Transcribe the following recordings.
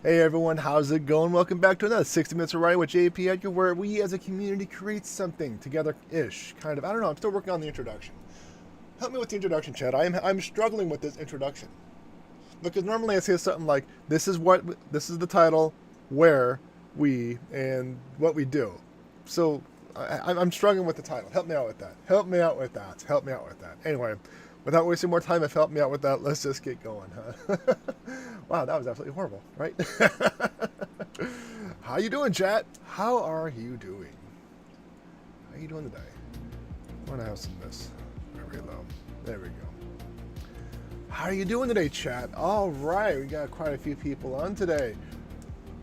Hey everyone, how's it going? Welcome back to another 60 Minutes of Writing with JP Edgar, where we as a community create something together-ish, kind of. I don't know, I'm still working on the introduction. Help me with the introduction, Chad. I'm struggling with this introduction. Because normally I say something like, this is the title, where, we, and what we do. So, I'm struggling with the title. Help me out with that. Help me out with that. Help me out with that. Anyway, without wasting more time, if help me out with that, let's just get going, huh? Wow, that was absolutely horrible, right? How you doing, chat? How are you doing? How you doing today? I want to have some of this. Very low. There we go. How are you doing today, chat? All right, we got quite a few people on today.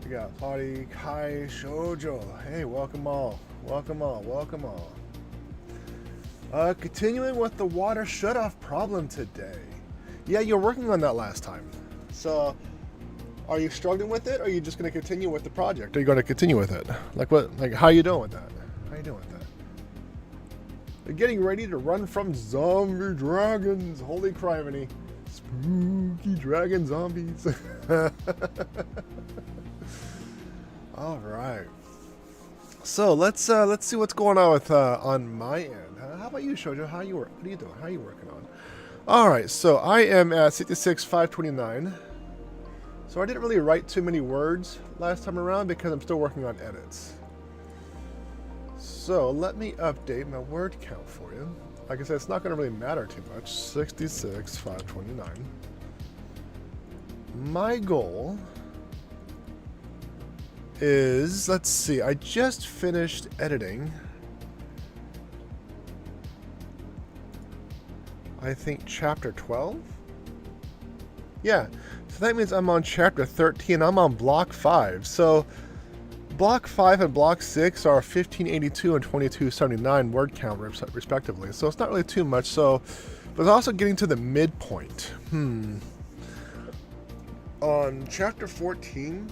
We got Claudia, Kai, Shoujo. Hey, welcome all. Welcome all. Welcome all. Continuing with the water shutoff problem today. Yeah, you're working on that last time. So, are you struggling with it, or are you just going to continue with the project? Are you going to continue with it? Like what? Like how you doing with that? How you doing with that? They're getting ready to run from zombie dragons. Holy criminy! Spooky dragon zombies. All right. So let's see what's going on with on my end. How about you, Shoujo? How you work? What are you doing? How are you working on? All right. So I am at 66,529. So I didn't really write too many words last time around because I'm still working on edits. So let me update my word count for you. Like I said, it's not going to really matter too much. 66,529. My goal is, let's see, I just finished editing, I think, chapter 12? Yeah, so that means I'm on chapter 13. I'm on block 5. So block 5 and block 6 are 1582 and 2279 word count respectively. So it's not really too much. So, but it's also getting to the midpoint. On chapter 14,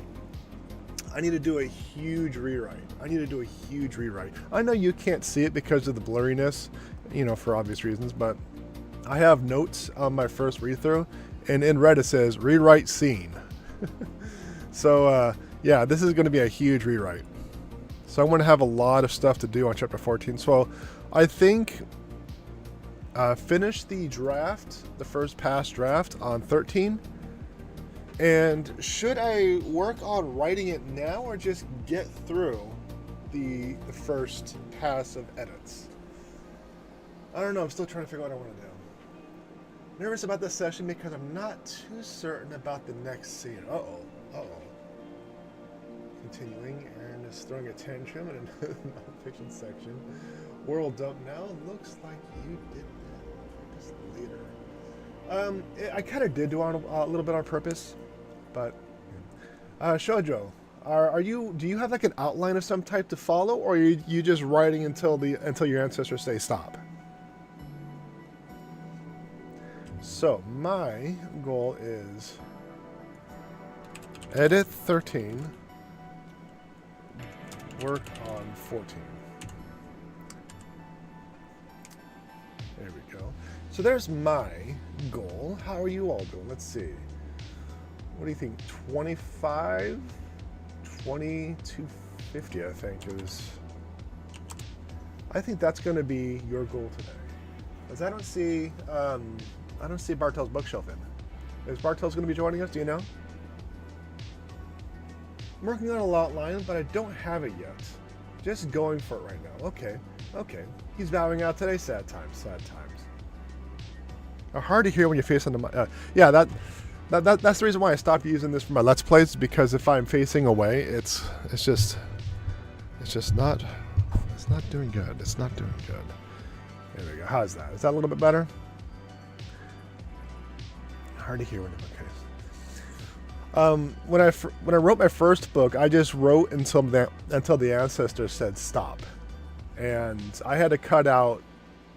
I need to do a huge rewrite. I know you can't see it because of the blurriness, you know, for obvious reasons, but I have notes on my first read through, and in red it says rewrite scene. So yeah, this is going to be a huge rewrite. So I'm going to have a lot of stuff to do on chapter 14. So I think finish the draft, the first pass draft on 13. And should I work on writing it now or just get through the first pass of edits? I don't know. I'm still trying to figure out what I want to do. Nervous about this session because I'm not too certain about the next scene. Uh-oh. Continuing and just throwing a tantrum in the nonfiction section. World dump now. Looks like you did that just later. I kind of did do it a little bit on purpose, but Shoujo, do you have like an outline of some type to follow, or are you just writing until your ancestors say stop? So my goal is edit 13, work on 14. There we go. So there's my goal. How are you all doing? Let's see. What do you think? 25? 2250, I think is. I think that's going to be your goal today. Because I don't see Bartel's bookshelf in. Is Bartel's going to be joining us? Do you know? I'm working on a lot line, but I don't have it yet. Just going for it right now. Okay. He's bowing out today. Sad times. Hard to hear when you're facing the mic. Yeah, that's the reason why I stopped using this for my Let's Plays, because if I'm facing away, it's just not doing good. It's not doing good. There we go. How's that? Is that a little bit better? Hard to hear when I'm okay. When I wrote my first book, I just wrote until the ancestors said stop, and I had to cut out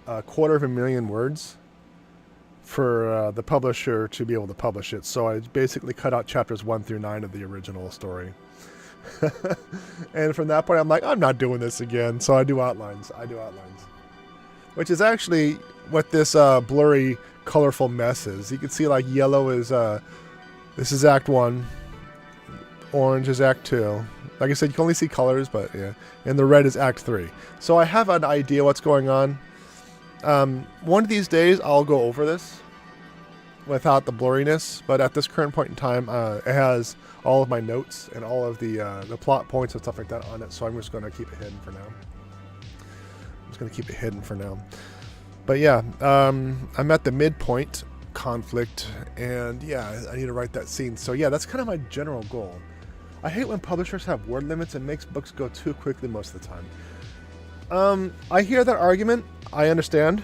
250,000 words for the publisher to be able to publish it. So I basically cut out chapters 1 through 9 of the original story. And from that point, I'm like, I'm not doing this again. So I do outlines. Which is actually what this blurry, colorful mess is. You can see like yellow is, this is Act 1. orange is Act 2. Like I said, you can only see colors, but yeah. And the red is Act 3. So I have an idea what's going on. One of these days, I'll go over this without the blurriness, but at this current point in time, it has all of my notes and all of the plot points and stuff like that on it, so I'm just going to keep it hidden for now. But yeah, I'm at the midpoint conflict, and yeah, I need to write that scene. So yeah, that's kind of my general goal. I hate when publishers have word limits. It makes books go too quickly most of the time. I hear that argument. I understand.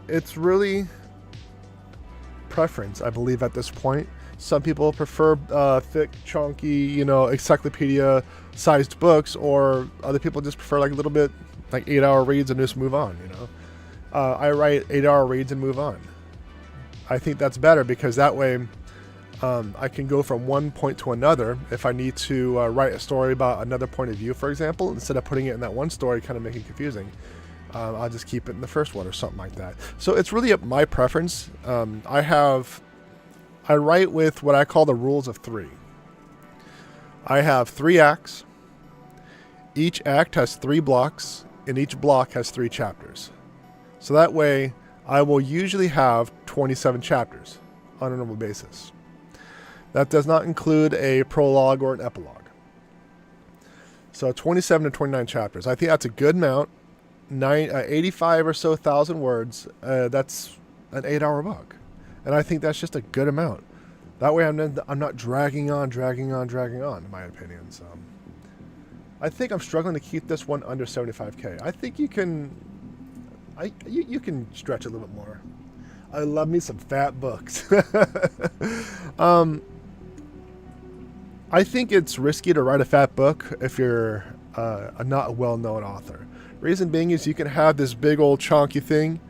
It's really preference, I believe, at this point. Some people prefer thick, chunky, encyclopedia-sized books, or other people just prefer like a little bit, like 8-hour reads and just move on. I write 8-hour reads and move on. I think that's better because that way I can go from one point to another. If I need to write a story about another point of view, for example, instead of putting it in that one story, kind of making it confusing, I'll just keep it in the first one or something like that. So it's really up my preference. I write with what I call the rules of 3. I have 3 acts. Each act has 3 blocks, and each block has 3 chapters. So that way, I will usually have 27 chapters on a normal basis. That does not include a prologue or an epilogue. So 27 to 29 chapters. I think that's a good amount. 85 or so thousand words. That's an 8-hour book, and I think that's just a good amount. That way, I'm not dragging on, in my opinion. So, I think I'm struggling to keep this one under 75K. I think you can, you can stretch a little bit more. I love me some fat books. I think it's risky to write a fat book if you're not a well-known author. Reason being is you can have this big old chunky thing,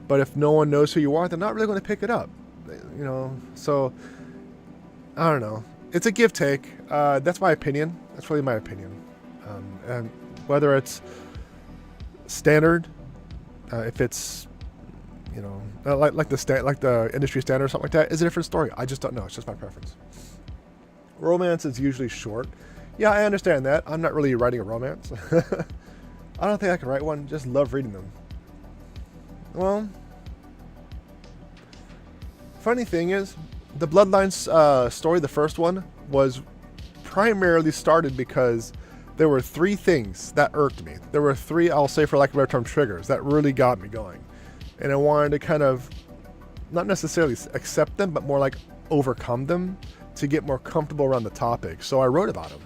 but if no one knows who you are, they're not really going to pick it up. So I don't know. It's a give-take. That's my opinion. That's really my opinion. And whether it's standard, if it's like the industry standard or something like that, is a different story. I just don't know. It's just my preference. Romance is usually short. Yeah, I understand that. I'm not really writing a romance. I don't think I can write one. Just love reading them. Well, funny thing is, the Bloodlines story, the first one, was primarily started because there were 3 things that irked me. There were 3, I'll say for lack of a better term, triggers that really got me going. And I wanted to kind of, not necessarily accept them, but more like overcome them to get more comfortable around the topic. So I wrote about them.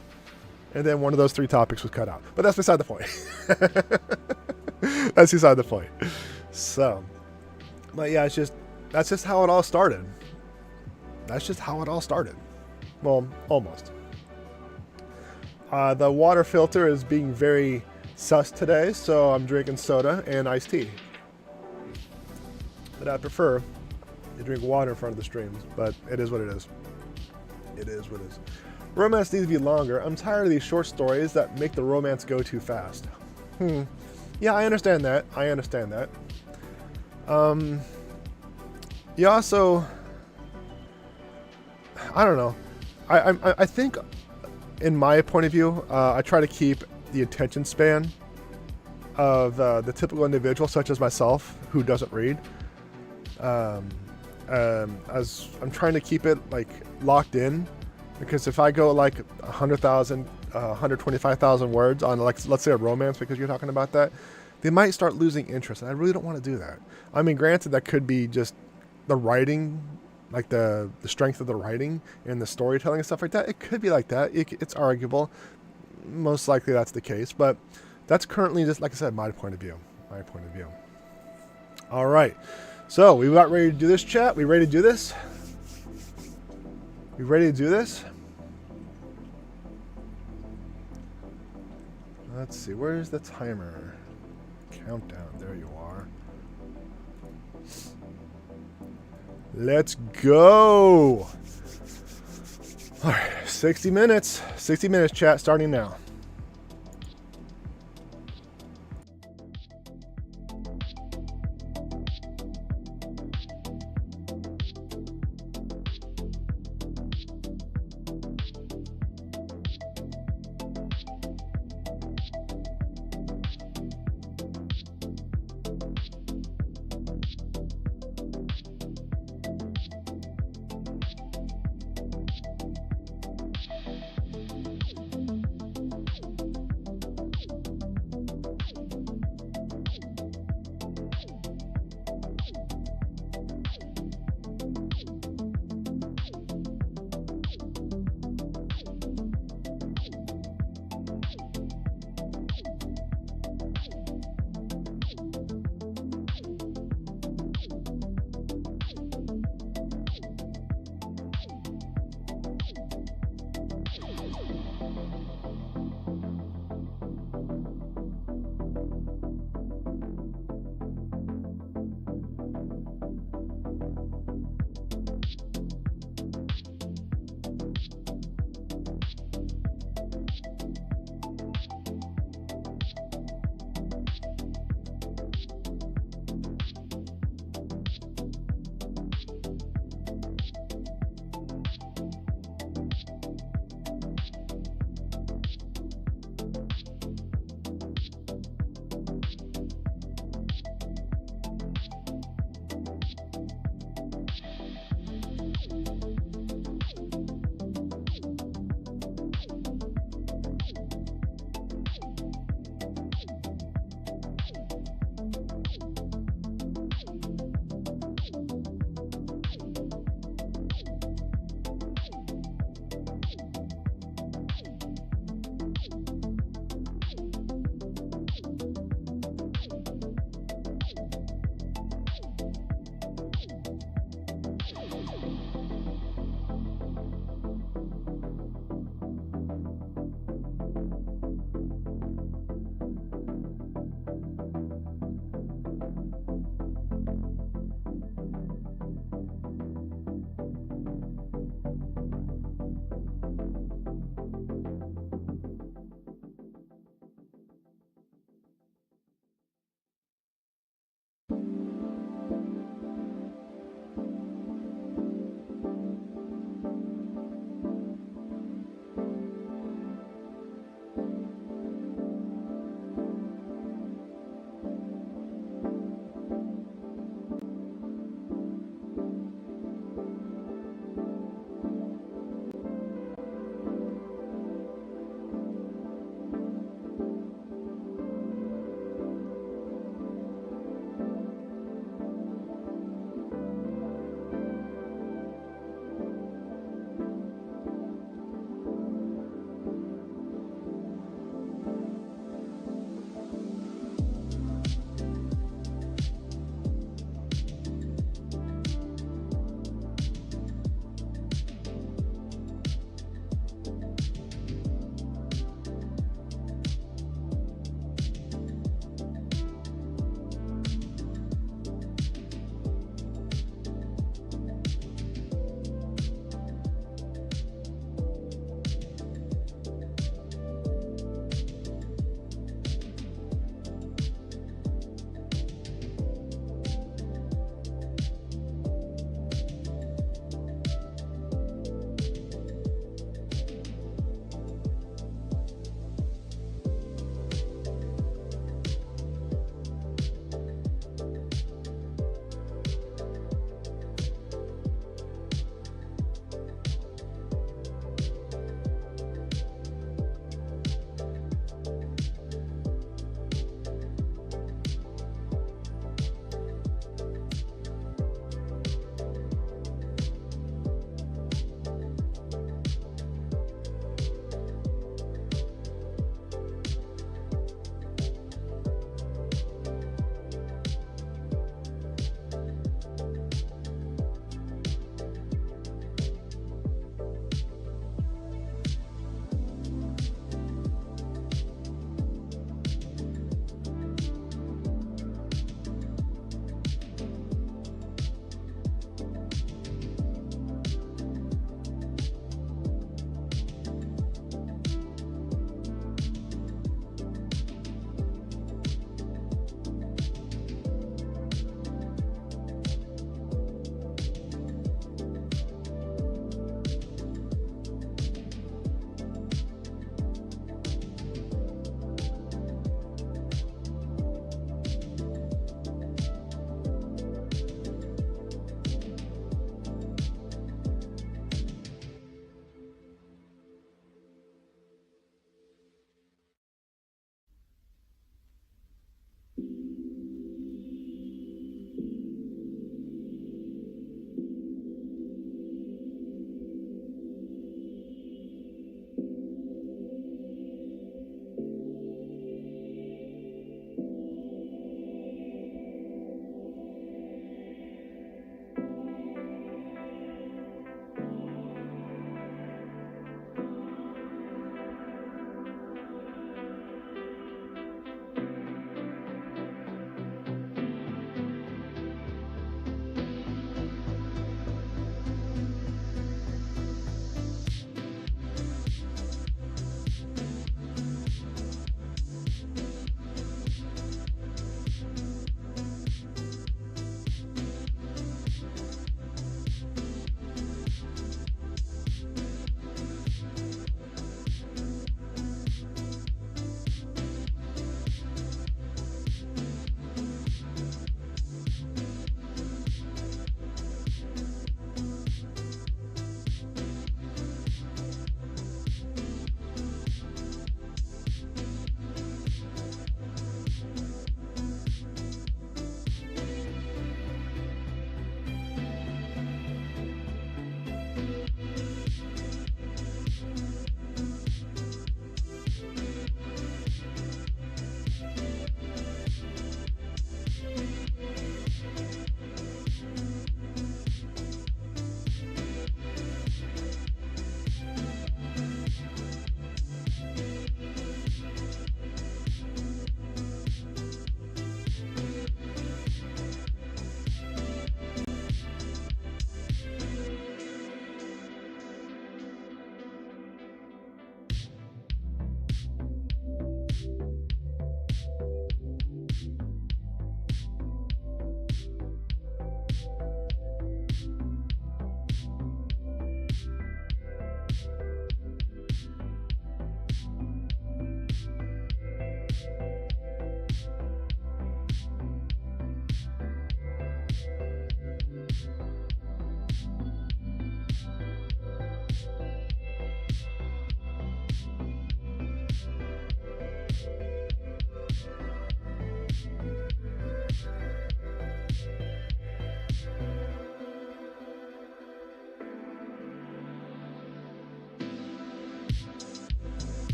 And then one of those 3 topics was cut out. But that's beside the point. That's beside the point. So, but yeah, that's just how it all started. Well, almost. The water filter is being very sus today, so I'm drinking soda and iced tea. But I prefer to drink water in front of the streams, but it is what it is. It is what it is. Romance needs to be longer. I'm tired of these short stories that make the romance go too fast. Yeah, I understand that. You also, I don't know. I think, in my point of view, I try to keep the attention span of the typical individual, such as myself, who doesn't read. As I'm trying to keep it like locked in, because if I go like 100,000, 125,000 words on, like, let's say a romance, because you're talking about that, they might start losing interest, and I really don't want to do that. I mean, granted, that could be just the writing, like the strength of the writing and the storytelling and stuff like that. It could be like that. It's arguable. Most likely that's the case, but that's currently just, like I said, my point of view. All right. So we got ready to do this, chat. We ready to do this? We ready to do this? Let's see. Where's the timer? Countdown. There you are. Let's go. All right. 60 minutes. 60 minutes, chat. Starting now.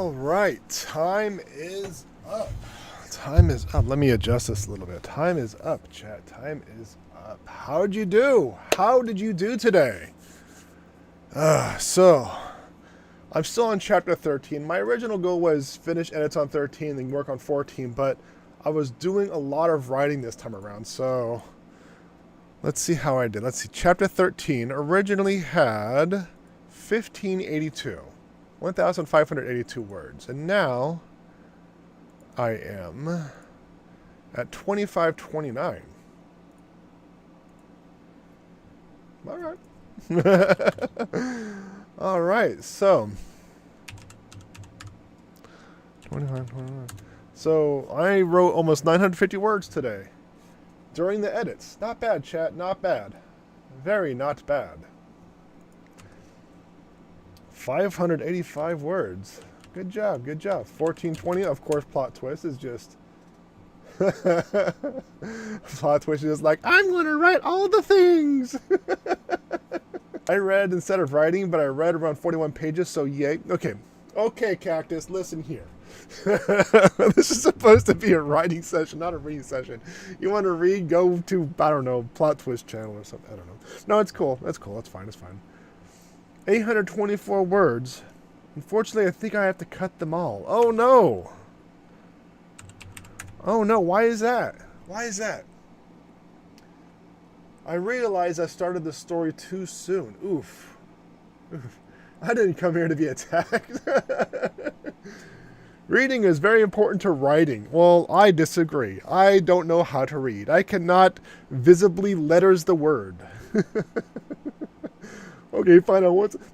All right, time is up. Time is up. Let me adjust this a little bit. Time is up, chat. Time is up. How'd you do? How did you do today? So, I'm still on chapter 13. My original goal was finish edits on 13 and work on 14, but I was doing a lot of writing this time around, so let's see how I did. Let's see. Chapter 13 originally had 1582. 1,582 words. And now I am at 2529. All right. All right. So 29. So I wrote almost 950 words today during the edits. Not bad, chat. Not bad. Very not bad. 585 words. Good job, good job. 1420, of course, plot twist is just... plot twist is just like, I'm going to write all the things! I read instead of writing, but I read around 41 pages, so yay. Okay, okay, Cactus, listen here. This is supposed to be a writing session, not a reading session. You want to read, go to, I don't know, plot twist channel or something. I don't know. No, it's cool. That's cool. That's fine. It's fine. 824 words. Unfortunately, I think I have to cut them all. Oh no! Oh no, why is that? Why is that? I realized I started the story too soon. Oof. Oof. I didn't come here to be attacked. Reading is very important to writing. Well, I disagree. I don't know how to read. I cannot visibly letters the word. Okay, fine.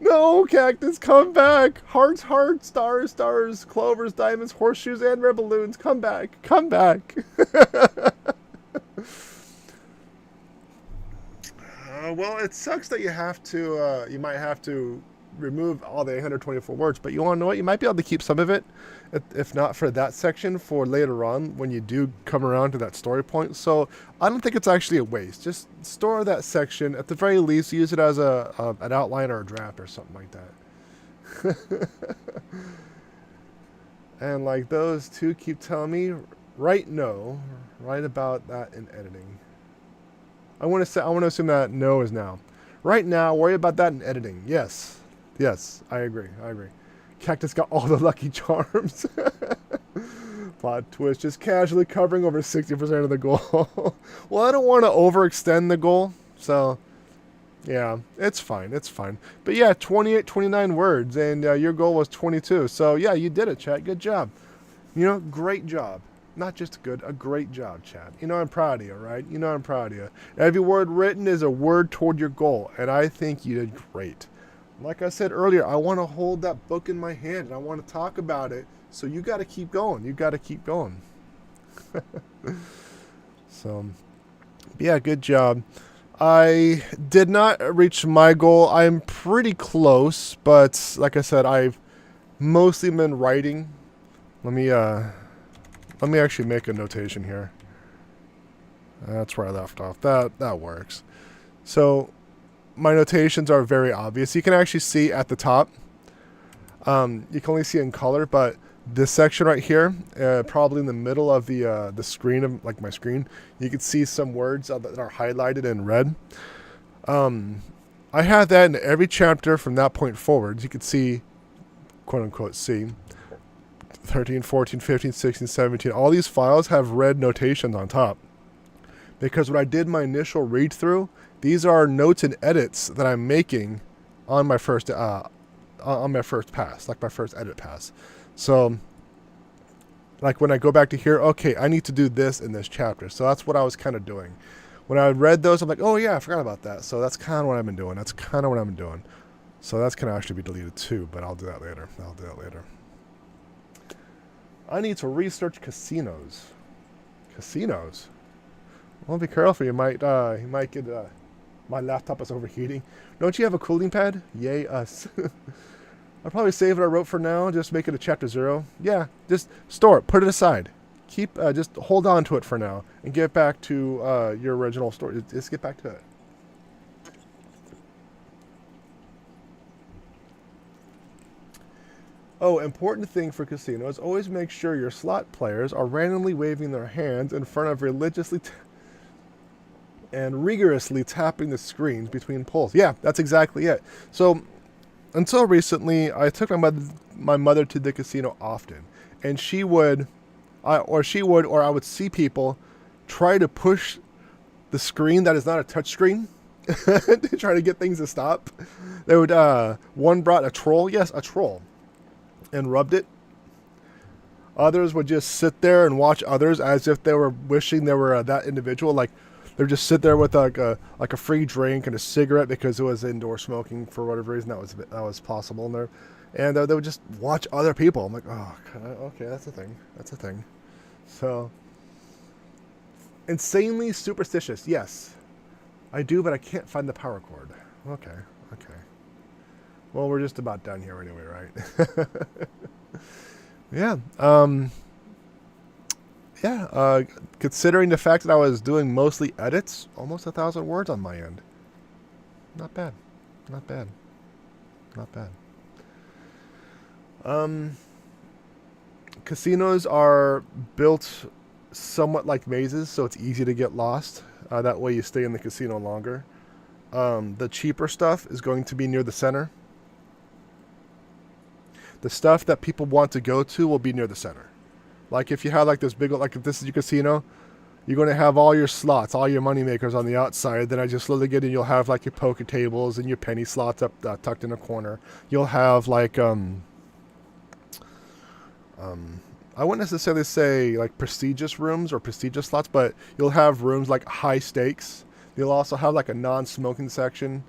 No, Cactus, come back. Hearts, hearts, stars, stars, clovers, diamonds, horseshoes, and red balloons. Come back. Come back. Well, it sucks that you have to, you might have to remove all the 824 words, but you want to know what? You might be able to keep some of it, if not for that section, for later on when you do come around to that story point. So I don't think it's actually a waste. Just store that section. At the very least, use it as an outline or a draft or something like that. And like those two keep telling me, write about that in editing. I want to assume that no is now. Right now, worry about that in editing. Yes. Yes, I agree. I agree. Cactus got all the lucky charms. Plot twist, just casually covering over 60% of the goal. Well, I don't want to overextend the goal, so yeah, it's fine. It's fine. But yeah, 28, 29 words, and your goal was 22. So yeah, you did it, chat. Good job. You know, great job. Not just good, a great job, chat. You know I'm proud of you, right? You know I'm proud of you. Every word written is a word toward your goal, and I think you did great. Like I said earlier, I want to hold that book in my hand, and I want to talk about it, so you got to keep going. You got to keep going. So, yeah, good job. I did not reach my goal. I'm pretty close, but like I said, I've mostly been writing. Let me actually make a notation here. That's where I left off. That works. So my notations are very obvious. You can actually see at the top. You can only see in color, but this section right here, probably in the middle of the screen of like my screen, you can see some words that are highlighted in red. I have that in every chapter from that point forward. You can see, quote unquote, see 13, 14, 15, 16, 17. All these files have red notations on top. Because when I did my initial read through, these are notes and edits that I'm making on my first pass, like my first edit pass. So, like when I go back to here, okay, I need to do this in this chapter. So that's what I was kind of doing. When I read those, I'm like, oh yeah, I forgot about that. So that's kind of what I've been doing. So that's going to actually be deleted too, but I'll do that later. I need to research casinos. Casinos? Well, be careful. You might get... my laptop is overheating. Don't you have a cooling pad? Yay, us. I'll probably save what I wrote for now. Just make it a chapter 0. Yeah, just store it. Put it aside. Keep, just hold on to it for now. And get back to your original story. Just get back to it. Oh, important thing for casinos, always make sure your slot players are randomly waving their hands in front of religiously and rigorously tapping the screens between pulls. Yeah, that's exactly it. So, until recently, I took my mother to the casino often, and I would see people try to push the screen that is not a touch screen to try to get things to stop. They would, one brought a troll, yes, a troll, and rubbed it. Others would just sit there and watch others as if they were wishing they were that individual. Like, they would just sit there with like a free drink and a cigarette because it was indoor smoking for whatever reason that was possible in there. And they would just watch other people. I'm like, oh, okay, that's a thing. That's a thing. So, insanely superstitious. Yes, I do, but I can't find the power cord. Okay. Well, we're just about done here anyway, right? Yeah. Considering the fact that I was doing mostly edits, almost 1,000 words on my end. Not bad. Casinos are built somewhat like mazes, so it's easy to get lost. That way you stay in the casino longer. The cheaper stuff is going to be near the center. The stuff that people want to go to will be near the center. Like if you have like this big, like if this is your casino, you're going to have all your slots, all your money makers on the outside. Then as you slowly get in, you'll have like your poker tables and your penny slots up tucked in a corner. You'll have like I wouldn't necessarily say like prestigious rooms or prestigious slots, but you'll have rooms like high stakes. You'll also have like a non-smoking section,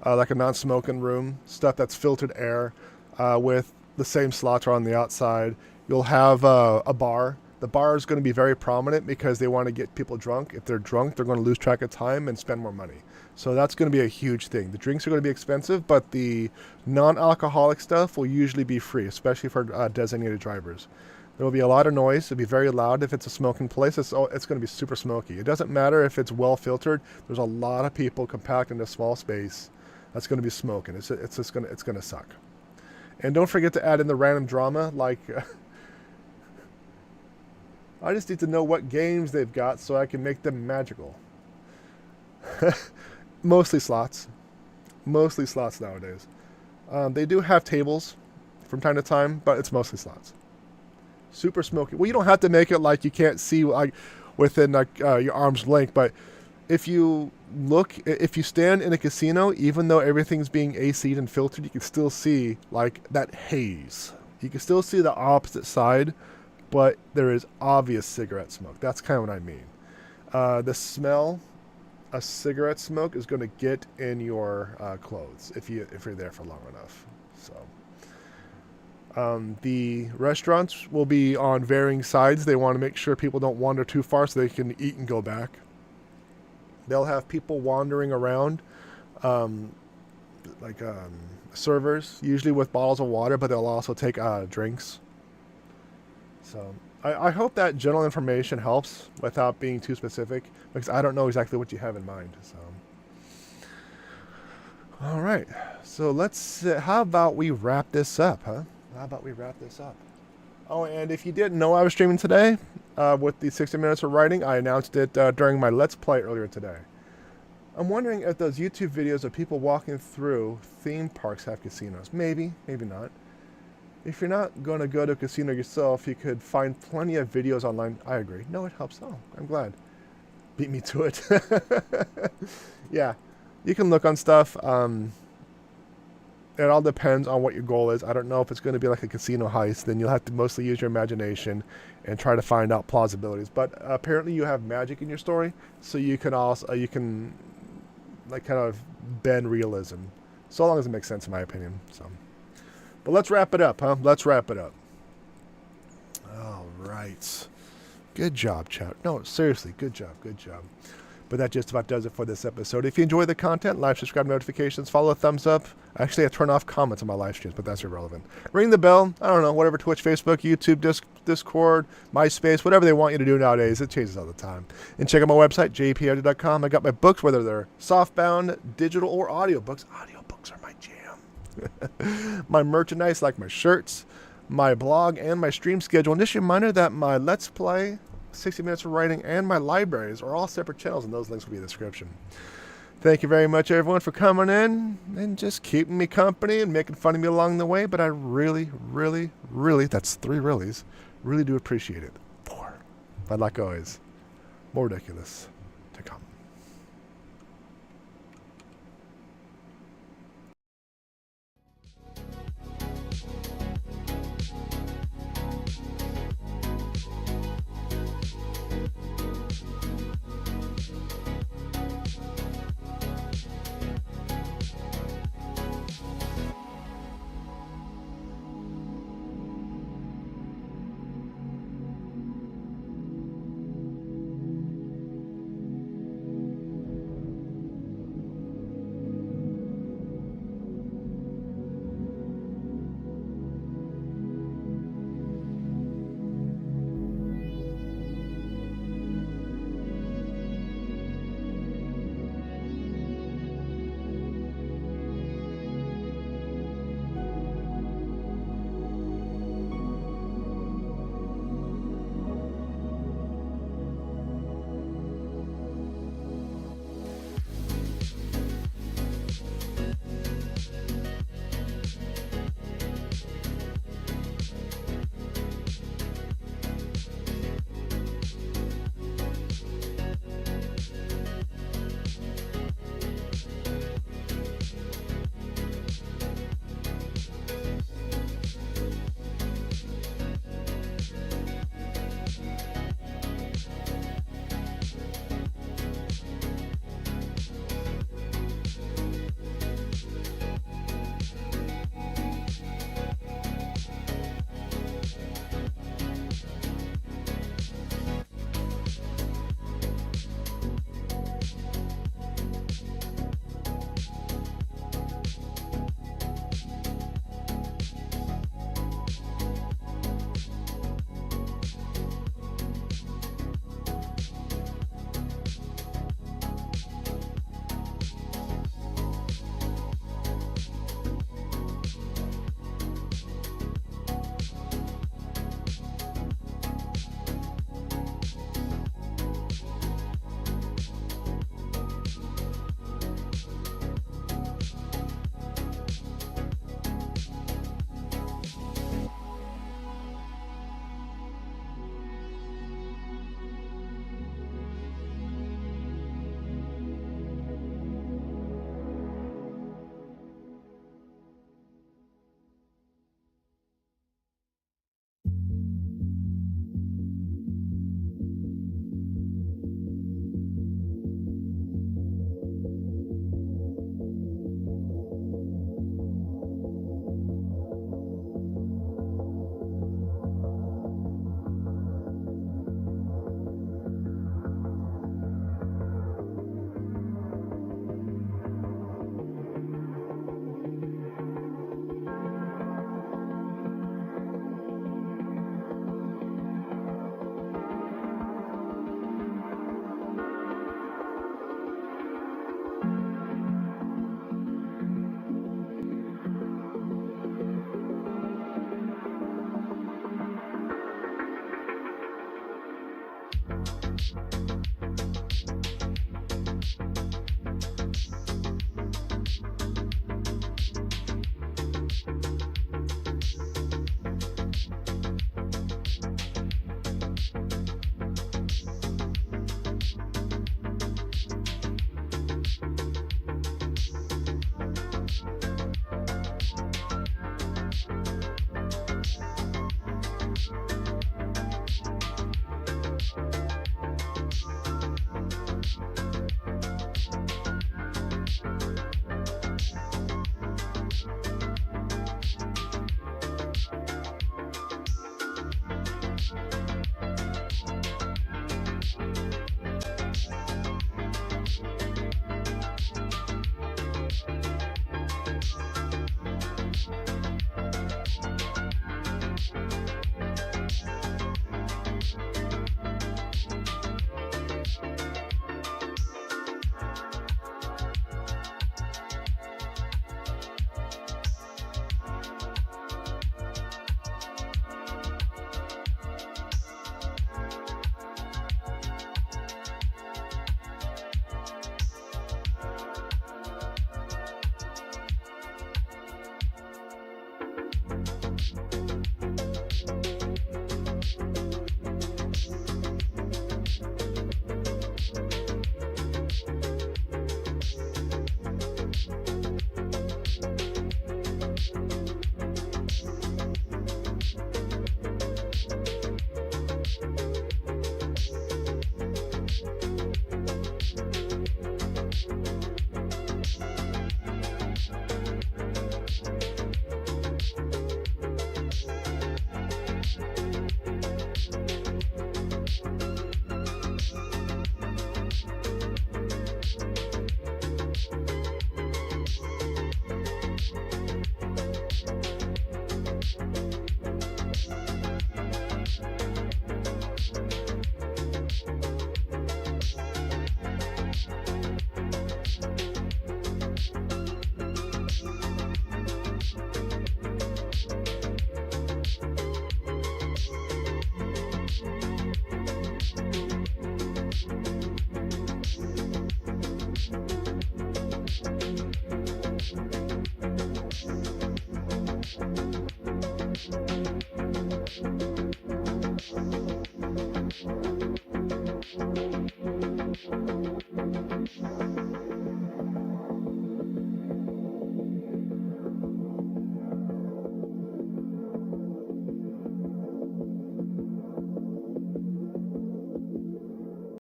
like a non-smoking room, stuff that's filtered air, with the same slots are on the outside. You'll have a bar. The bar is going to be very prominent because they want to get people drunk. If they're drunk, they're going to lose track of time and spend more money. So that's going to be a huge thing. The drinks are going to be expensive, but the non-alcoholic stuff will usually be free, especially for designated drivers. There will be a lot of noise. It'll be very loud. If it's a smoking place, it's going to be super smoky. It doesn't matter if it's well filtered. There's a lot of people compacted in a small space. That's going to be smoking. It's going to suck. And don't forget to add in the random drama. Like, I just need to know what games they've got so I can make them magical. Mostly slots. Mostly slots nowadays. They do have tables from time to time, but it's mostly slots. Super smoky. Well, you don't have to make it like you can't see like within like your arm's length, but if you stand in a casino, even though everything's being AC'd and filtered, you can still see like that haze. You can still see the opposite side, but there is obvious cigarette smoke. That's kind of what I mean. The smell of cigarette smoke is going to get in your clothes if you're there for long enough. So. The restaurants will be on varying sides. They want to make sure people don't wander too far so they can eat and go back. They'll have people wandering around, servers, usually with bottles of water, but they'll also take drinks. So I hope that general information helps without being too specific, because I don't know exactly what you have in mind. So, all right. So how about we wrap this up, huh? Oh, and if you didn't know I was streaming today with the 60 Minutes of Writing, I announced it during my Let's Play earlier today. I'm wondering if those YouTube videos of people walking through theme parks have casinos. Maybe, maybe not. If you're not going to go to a casino yourself, you could find plenty of videos online. I agree. No, it helps. Oh, I'm glad. Beat me to it. Yeah, you can look on stuff. It all depends on what your goal is. I don't know if it's going to be like a casino heist. Then you'll have to mostly use your imagination and try to find out plausibilities. But apparently you have magic in your story, so you can also like kind of bend realism, so long as it makes sense in my opinion. So, but let's wrap it up, huh? Let's wrap it up. All right. Good job, chat. No, seriously, good job. But that just about does it for this episode. If you enjoy the content, like, subscribe, notifications, follow, a thumbs up. Actually, I turn off comments on my live streams, but that's irrelevant. Ring the bell. I don't know, whatever, Twitch, Facebook, YouTube, Discord, MySpace, whatever they want you to do nowadays. It changes all the time. And check out my website, jpedgar.com. I got my books, whether they're softbound, digital, or audiobooks. Audiobooks are my jam. My merchandise, like my shirts, my blog and my stream schedule. And just a reminder that my Let's Play, 60 Minutes of Writing, and my libraries are all separate channels, and those links will be in the description. Thank you very much, everyone, for coming in and just keeping me company and making fun of me along the way. But I really, really, really, that's 3 reallys, really do appreciate it. 4. But like always, more ridiculous to come.